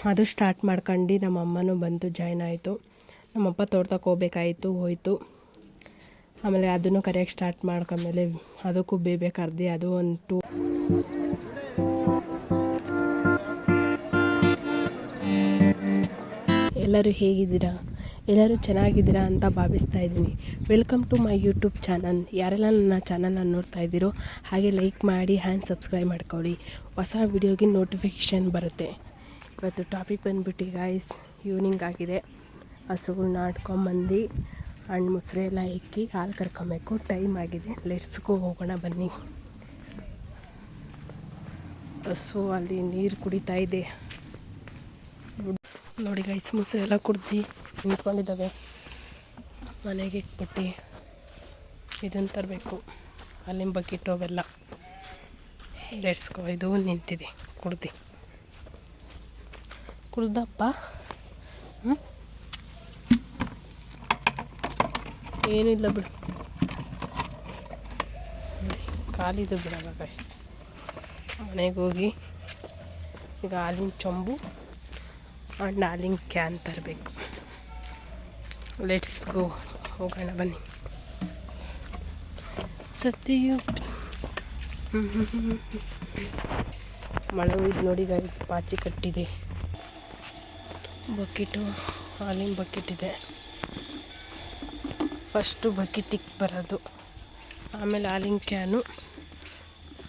ಅದು ಸ್ಟಾರ್ಟ್ ಮಾಡ್ಕೊಂಡು ನಮ್ಮ ಅಮ್ಮನೂ ಬಂದು ಜಾಯ್ನ್ ಆಯಿತು. ನಮ್ಮಪ್ಪ ತೋಟಕ್ಕೆ ಹೋಗ್ಬೇಕಾಯಿತು, ಹೋಯಿತು. ಆಮೇಲೆ ಅದನ್ನು ಕರೆಯೋಕ್ಕೆ ಸ್ಟಾರ್ಟ್ ಮಾಡ್ಕೊಂಡ್ಮೇಲೆ ಅದಕ್ಕೂ ಬೇಬೆ ಕರ್ದು ಅದು ಒಂದು ಎಲ್ಲರೂ ಹೇಗಿದ್ದೀರಾ? ಎಲ್ಲರೂ ಚೆನ್ನಾಗಿದ್ದೀರಾ ಅಂತ ಭಾವಿಸ್ತಾ ಇದ್ದೀನಿ. Welcome to my YouTube channel. ಯಾರೆಲ್ಲ ನನ್ನ ಚಾನಲ್ನ ನೋಡ್ತಾ ಇದ್ದೀರೋ ಹಾಗೆ ಲೈಕ್ ಮಾಡಿ ಹ್ಯಾಂಡ್ ಸಬ್ಸ್ಕ್ರೈಬ್ ಮಾಡ್ಕೊಳ್ಳಿ. ಹೊಸ ವಿಡಿಯೋಗೆ ನೋಟಿಫಿಕೇಷನ್ ಬರುತ್ತೆ. ಇವತ್ತು ಟಾಪಿಕ್ ಬಂದುಬಿಟ್ಟು ಗಾಯ್ಸ್, ಈವ್ನಿಂಗ್ ಆಗಿದೆ. ಹಸುಗಳ್ನ ಆಡ್ಕೊಂಬಂದು ಹಣ್ಣು ಮೊಸರೆ ಎಲ್ಲ ಇಕ್ಕಿ ಹಾಲು ಕರ್ಕೊಬೇಕು. ಟೈಮ್ ಆಗಿದೆ. ಲೆಟ್ಸ್ಗೂ ಹೋಗೋಣ ಬನ್ನಿ. ಹಸು ಅಲ್ಲಿ ನೀರು ಕುಡಿತಾ ಇದೆ ನೋಡಿ ಗೈಸ್. ಮೊಸರೆ ಎಲ್ಲ ಕುಡ್ದು ನಿಂತ್ಕೊಂಡಿದ್ದಾವೆ. ಮನೆಗೆ ಇಟ್ಬಿಟ್ಟು ಇದನ್ನು ತರಬೇಕು, ಅಲ್ಲಿನ ಬಕೆಟು ಅವೆಲ್ಲ. ಲೆಟ್ಸ್ಗೋ. ಇದು ನಿಂತಿದೆ ಕುಡ್ದಪ್ಪ. ಏನಿಲ್ಲ ಬಿಡು, ಖಾಲಿದು ಬಿಡಲ್ಲ ಗೈಸ್. ಮನೆಗೆ ಹೋಗಿ ಈಗ ಹಾಲಿನ ಚೊಂಬು ಆ್ಯಂಡ್ ಹಾಲಿನ ಕ್ಯಾನ್ ತರಬೇಕು. ಲೆಟ್ಸ್ ಗೋ, ಹೋಗೋಣ ಬನ್ನಿ. ಸತಿಯು ಮಳೆ ಹೋಯ್ತು ನೋಡಿ ಗೈಸ್. ಪಾಚಿ ಕಟ್ಟಿದೆ. ಬಕೆಟು, ಹಾಲಿನ ಬಕೆಟ್ ಇದೆ. ಫಸ್ಟು ಬಕೆಟಿಗೆ ಬರೋದು, ಆಮೇಲೆ ಹಾಲಿನ ಕ್ಯಾನು,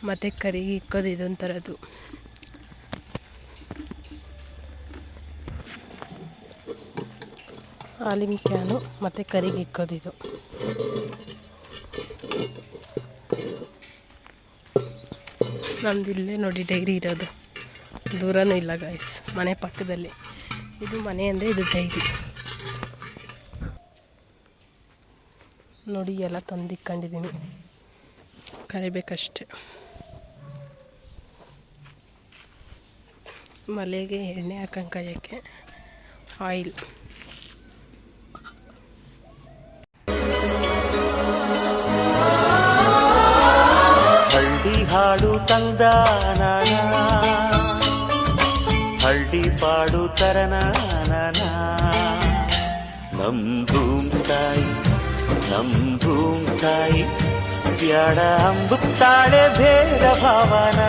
ಮತ್ತು ಕರಿಗೆ ಇಕ್ಕೋದು ಇದೊಂದು ಥರದ್ದು. ಹಾಲಿನ ಕ್ಯಾನು ಮತ್ತು ಕರಿಗೆ ಇಕ್ಕೋದು ಇದು. ನಮ್ದು ಇಲ್ಲೇ ನೋಡಿ ಡೈರಿ ಇರೋದು, ದೂರನೂ ಇಲ್ಲ ಗಾಯ್ಸ್, ಮನೆ ಪಕ್ಕದಲ್ಲಿ. ಇದು ಮನೆ ಅಂದರೆ ಇದು ಡೈರಿ ನೋಡಿ. ಎಲ್ಲ ತಂದಿಕ್ಕೊಂಡಿದ್ದೀನಿ, ಕರಿಬೇಕಷ್ಟೆ. ಮಲೆಗೆ ಎಣ್ಣೆ ಹಾಕೊಂಡು ಕಾಯೋಕ್ಕೆ ಆಯಿಲ್. ಹಳ್ಳಿ ಹಾಡು ತಂದಾನ, ಹಳ್ಳಿ ಪಾಡು ತರನಾನ. ನಮ್ ಭೂಮಿ ತಾಯಿ ಬ್ಯಾಡ ಅಂಬುತ್ತಾಳೆ ಭೇದ ಭಾವನ.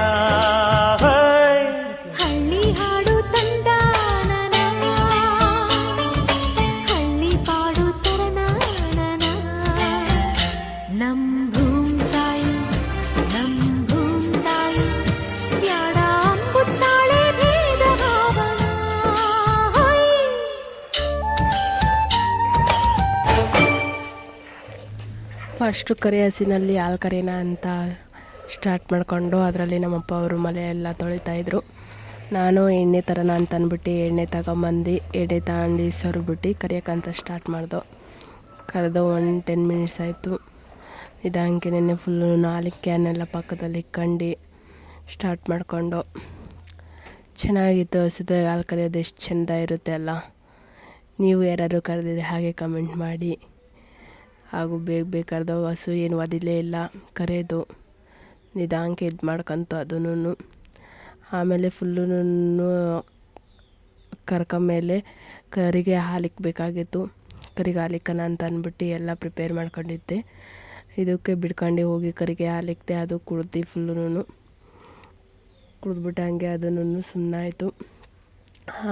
ಹಳ್ಳಿ ಹಾಡು ತಂದಾನ, ಹಳ್ಳಿ ಪಾಡು ತರನಾನ. ನಮ್ ಭೂಮಿ ತಾಯಿ ಬ್ಯಾಡ ಅಂಬುತ್ತಾಳೆ ಭೇದ ಭಾವನ. ಫಸ್ಟು ಕರೆ ಹಸಿನಲ್ಲಿ ಹಾಲು ಕರೆಯೋಣ ಅಂತ ಸ್ಟಾರ್ಟ್ ಮಾಡಿಕೊಂಡು ಅದರಲ್ಲಿ ನಮ್ಮಪ್ಪ ಅವರು ಮಲೆ ಎಲ್ಲ ತೊಳಿತಾಯಿದ್ರು. ನಾನು ಎಣ್ಣೆ ತರೋಣ ಅಂತ ಅಂದ್ಬಿಟ್ಟು ಎಣ್ಣೆ ತಗೊಂಬಂದು ಎಣ್ಣೆ ತಗೊಂಡು ಸರಿಬಿಟ್ಟು ಕರಿಯೋಕ್ಕಂತ ಸ್ಟಾರ್ಟ್ ಮಾಡ್ದೆ. ಕರೆದು 10 ಮಿನಿಟ್ಸ್ ಆಯಿತು. ಇದಂಗೆ ನೆನ್ನೆ ಫುಲ್ಲು 4 ಕ್ಯಾನೆಲ್ಲ ಪಕ್ಕದಲ್ಲಿ ಇಕ್ಕೊಂಡು ಸ್ಟಾರ್ಟ್ ಮಾಡಿಕೊಂಡು ಚೆನ್ನಾಗಿತ್ತು. ಹಸಿದ ಹಾಲು ಕರೆಯೋದು ಎಷ್ಟು ಚೆಂದ ಇರುತ್ತೆ ಅಲ್ಲ. ನೀವು ಯಾರಾದರೂ ಕರೆದಿದ್ರೆ ಹಾಗೆ ಕಮೆಂಟ್ ಮಾಡಿ. ಹಾಗೂ ಬೇಗ ಕರೆದವು. ಹಸು ಏನು ಒದಿಲೇ ಇಲ್ಲ, ಕರೆಯೋದು ನಿಧಾನಕ್ಕೆ ಇದು ಮಾಡ್ಕೊಂತು ಅದನ್ನು. ಆಮೇಲೆ ಫುಲ್ಲು ಕರ್ಕೊಂಡ್ಮೇಲೆ ಕರಿಗೆ ಹಾಲಿಕ್ಬೇಕಾಗಿತ್ತು. ಕರಿಗೆ ಹಾಲಿಕ್ಕನ ಅಂತ ಅಂದ್ಬಿಟ್ಟು ಎಲ್ಲ ಪ್ರಿಪೇರ್ ಮಾಡ್ಕೊಂಡಿದ್ದೆ. ಇದಕ್ಕೆ ಬಿಡ್ಕೊಂಡು ಹೋಗಿ ಕರಿಗೆ ಹಾಲಿಕ್ತೆ. ಅದು ಕುಡ್ದು ಫುಲ್ಲು ಕುಡಿದ್ಬಿಟ್ಟು ಹಂಗೆ ಅದನ್ನು ಸುಮ್ಮನಾಯಿತು.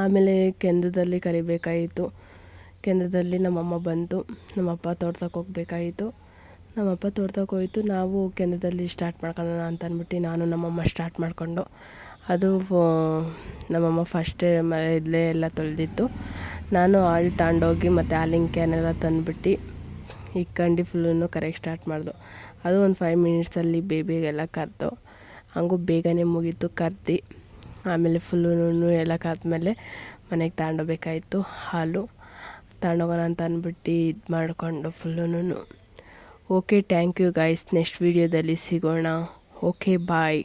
ಆಮೇಲೆ ಕೆಂದದಲ್ಲಿ ಕರಿಬೇಕಾಯಿತು. ಕೇಂದ್ರದಲ್ಲಿ ನಮ್ಮಮ್ಮ ಬಂತು. ನಮ್ಮಪ್ಪ ತೋಟಕ್ಕೆ ಹೋಗ್ಬೇಕಾಯಿತು. ನಮ್ಮಪ್ಪ ತೋಟಕ್ಕೆ ಹೋಯಿತು. ನಾವು ಕೇಂದ್ರದಲ್ಲಿ ಸ್ಟಾರ್ಟ್ ಮಾಡ್ಕೊಳ್ಳೋಣ ಅಂತ ಅಂದ್ಬಿಟ್ಟು ನಾನು ನಮ್ಮಮ್ಮ ಸ್ಟಾರ್ಟ್ ಮಾಡಿಕೊಂಡು, ಅದು ನಮ್ಮಮ್ಮ ಫಸ್ಟೇ ಇಲ್ಲೇ ಎಲ್ಲ ತೊಳೆದಿತ್ತು. ನಾನು ಹಾಲು ತಗೊಂಡೋಗಿ ಮತ್ತು ಹಾಲಿನ ಕ್ಯಾನೆಲ್ಲ ತಂದುಬಿಟ್ಟು ಇಕ್ಕೊಂಡು ಫುಲ್ಲನ್ನು ಕರೆಯೋಕ್ಕೆ ಸ್ಟಾರ್ಟ್ ಮಾಡ್ದು. ಅದು ಒಂದು 5 ಮಿನಿಟ್ಸಲ್ಲಿ ಬೇಬಿಗೆಲ್ಲ ಕರೆದು ಹಂಗೂ ಬೇಗನೆ ಮುಗೀತು ಕರ್ದು. ಆಮೇಲೆ ಫುಲ್ಲೂ ಎಲ್ಲ ಕರೆದ್ಮೇಲೆ ಮನೆಗೆ ತಗೊಂಡೋಗ್ಬೇಕಾಯಿತು. ಹಾಲು ತಗೊಂಡೋಗೋಣ ಅಂತ ಅಂದ್ಬಿಟ್ಟು ಇದು ಮಾಡಿಕೊಂಡು full. Okay, thank you guys. Next ವೀಡಿಯೋದಲ್ಲಿ ಸಿಗೋಣ. ಓಕೆ, ಬಾಯ್.